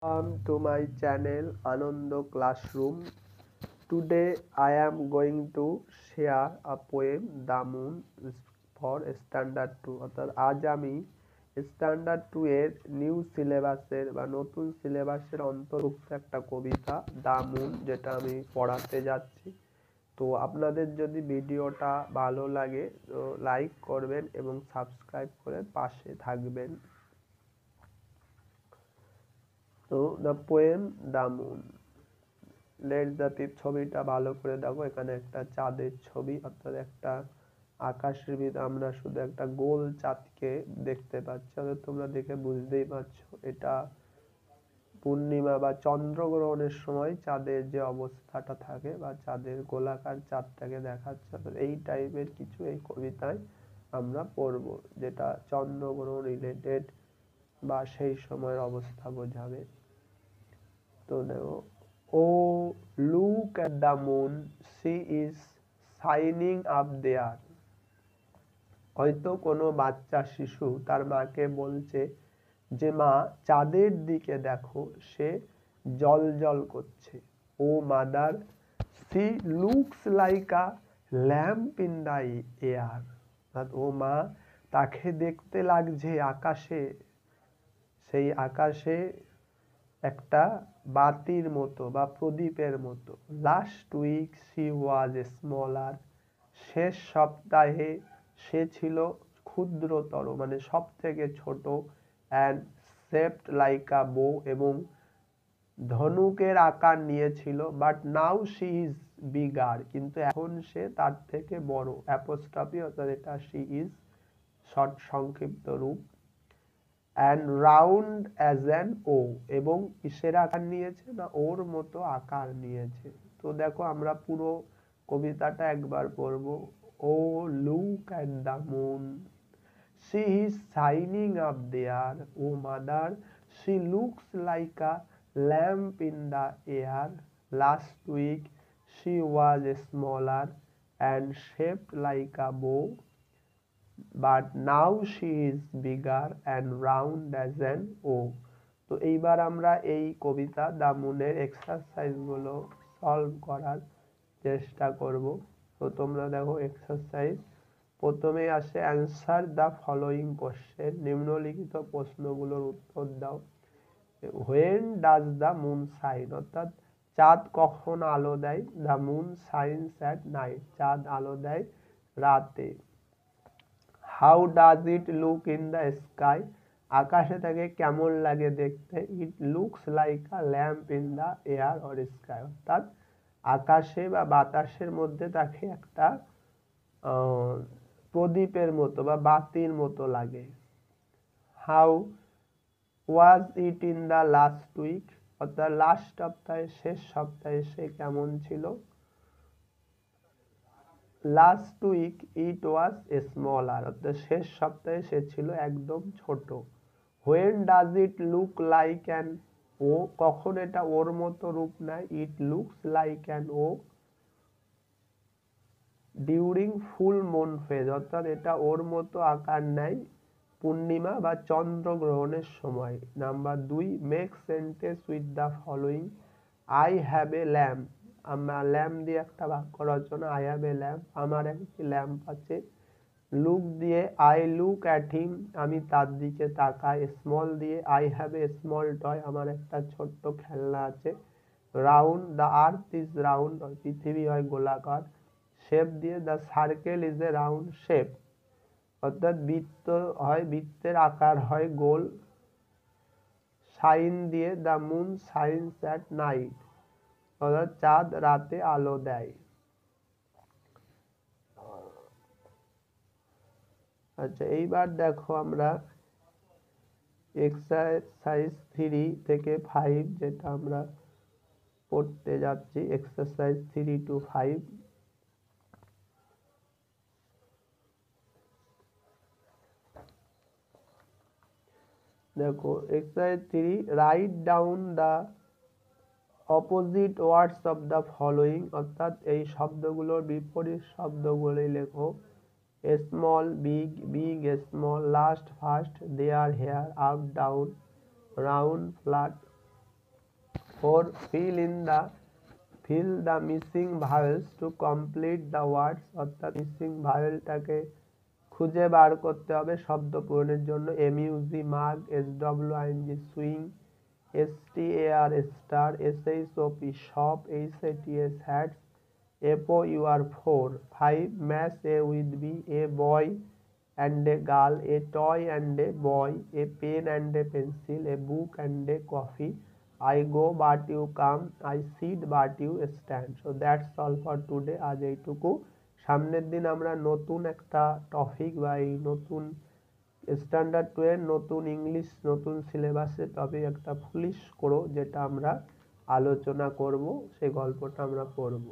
Welcome to my channel Anando Classroom. Today I am going to share a poem The Moon for Standard 2 অর্থাৎ আজ আমি standard 2 এর new সিলেবাসের বা নতুন সিলেবাসের অন্তর্ভুক্ত একটা কবিতা দ্য মুন যেটা আমি পড়াতে যাচ্ছি। তো আপনাদের যদি ভিডিওটা ভালো লাগে তো লাইক করবেন এবং সাবস্ক্রাইব করে পাশে থাকবেন। তো দ্য পোয়েম দ্য মুন। লেট জাতির ছবিটা ভালো করে দেখো, এখানে একটা চাঁদের ছবি অর্থাৎ একটা আকাশের ভিতরে আমরা শুধু একটা গোল চাঁদকে দেখতে পাচ্ছি। অর্থাৎ তোমরা দেখে বুঝতেই পারছো এটা পূর্ণিমা বা চন্দ্রগ্রহণের সময় চাঁদের যে অবস্থাটা থাকে বা চাঁদের গোলাকার চাঁদটাকে দেখাচ্ছে। অর্থাৎ এই টাইপের কিছু এই কবিতায় আমরা পড়ব, যেটা চন্দ্রগ্রহণ রিলেটেড বা সেই সময়ের অবস্থা বোঝাবে। তো দেখো, o look at the moon, she is shining up there. হয়তো কোনো বাচ্চা শিশু তার মাকে বলছে যে মা চাঁদের দিকে দেখো, সে জ্বলজ্বল করছে। O mother, she looks like a lamp in the air. ও মা, তাকে দেখতে লাগছে আকাশে, সেই আকাশে একটা বাতির মতো বা প্রদীপের মতো। Last week she was smaller, শেষ সপ্তাহে সে ছিল ক্ষুদ্রতর, মানে সব থেকে ছোট। অ্যান্ড শেপড লাইক আ বো, এবং ধনুকের আকার নিয়েছিল। But now she is bigger, কিন্তু এখন সে তার থেকে বড়। অ্যাপোস্ট্রফি অর্থাৎ এটা শি ইজ শর্ট সংক্ষিপ্ত রূপ। অ্যান্ড রাউন্ড অ্যাজ অ্যান ও, এবং কিসের আকার নিয়েছে না ওর মতো আকার নিয়েছে। তো দেখো আমরা পুরো কবিতাটা একবার পড়বো। O look at the moon, she is shining up there. O mother, she looks like a lamp in the air. Last week she was smaller and shaped like a bow, but now she is bigger and round as an O. তো এইবার আমরা এই কবিতা the মুনের এক্সারসাইজগুলো solve করার চেষ্টা করব। তো তোমরা দেখো এক্সারসাইজ প্রথমে আসে অ্যান্সার দ্য ফলোয়িং কোশ্চেন, নিম্নলিখিত প্রশ্নগুলোর উত্তর দাও। When does the moon shine, অর্থাৎ চাঁদ কখন আলো দেয়। The moon shines at night, চাঁদ আলো দেয় রাতে। How does it look in the sky, আকাশে তাকে কেমন লাগে দেখতে। ইট looks like a lamp in the air or sky, অর্থাৎ আকাশে বা বাতাসের মধ্যে তাকে একটা প্রদীপের মতো বা বাতির মতো লাগে। How was it in the last week, অর্থাৎ লাস্ট সপ্তাহে শেষ সপ্তাহে সে কেমন ছিল। Last week it was smaller, অর্থাৎ শেষ সপ্তাহে সে ছিল একদম ছোট। When does it look like an O, কখন এটা ওর মতো রূপ নেয়। It looks like an O during full moon phase, অর্থাৎ এটা ওর মতো আকার নেয় পূর্ণিমা বা চন্দ্রগ্রহণের সময়। Number 2, make sentence with the following. I have a lamp, আমার ল্যাম্প দিয়ে একটা বাক্য রচনা। আই হ্যাভ এ ল্যাম্প, আমার একটি ল্যাম্প আছে। লুক দিয়ে আই লুক অ্যাট হিম, আমি তার দিকে তাকাই। স্মল দিয়ে I have a small toy, আমার একটা ছোট্ট খেলনা আছে। Round, the earth is round, পৃথিবী হয় গোলাকার। শেপ দিয়ে the circle is a round shape, অর্থাৎ বৃত্ত হয়, বৃত্তের আকার হয় গোল। শাইন দিয়ে the moon shines at night, অর্থাৎ চাঁদ রাতে আলো দেয়। আচ্ছা, এইবার দেখো আমরা এক্সারসাইজ 3 থেকে 5 যেটা আমরা পড়তে যাচ্ছি। Exercise 3 to 5। দেখো exercise 3, write down the opposite words of the following, অর্থাৎ এই শব্দগুলোর বিপরীত শব্দগুলি লেখো। Small big, big small, last first, there here, up down, round flat, 4 fill the missing vowels to complete the words, অর্থাৎ missing ভাওয়েলটাকে খুঁজে বার করতে হবে শব্দ পূরণের জন্য। MUG মাগ, SWING swing, STAR star, SHOP shop, HATS hats, FOUR four. 5 match A with B, a boy and a girl, a toy and a boy, a pen and a pencil, a book and a coffee, I go but you come, I sit but you stand. So that's all for today. আজ এইটুকু। সামনের দিন আমরা নতুন একটা topic বা এই নতুন স্ট্যান্ডার্ড 2 এর নতুন ইংলিশ নতুন সিলেবাসের টপিক একটা পুলিশ করো যেটা আমরা আলোচনা করব, সেই গল্পটা আমরা পড়ব।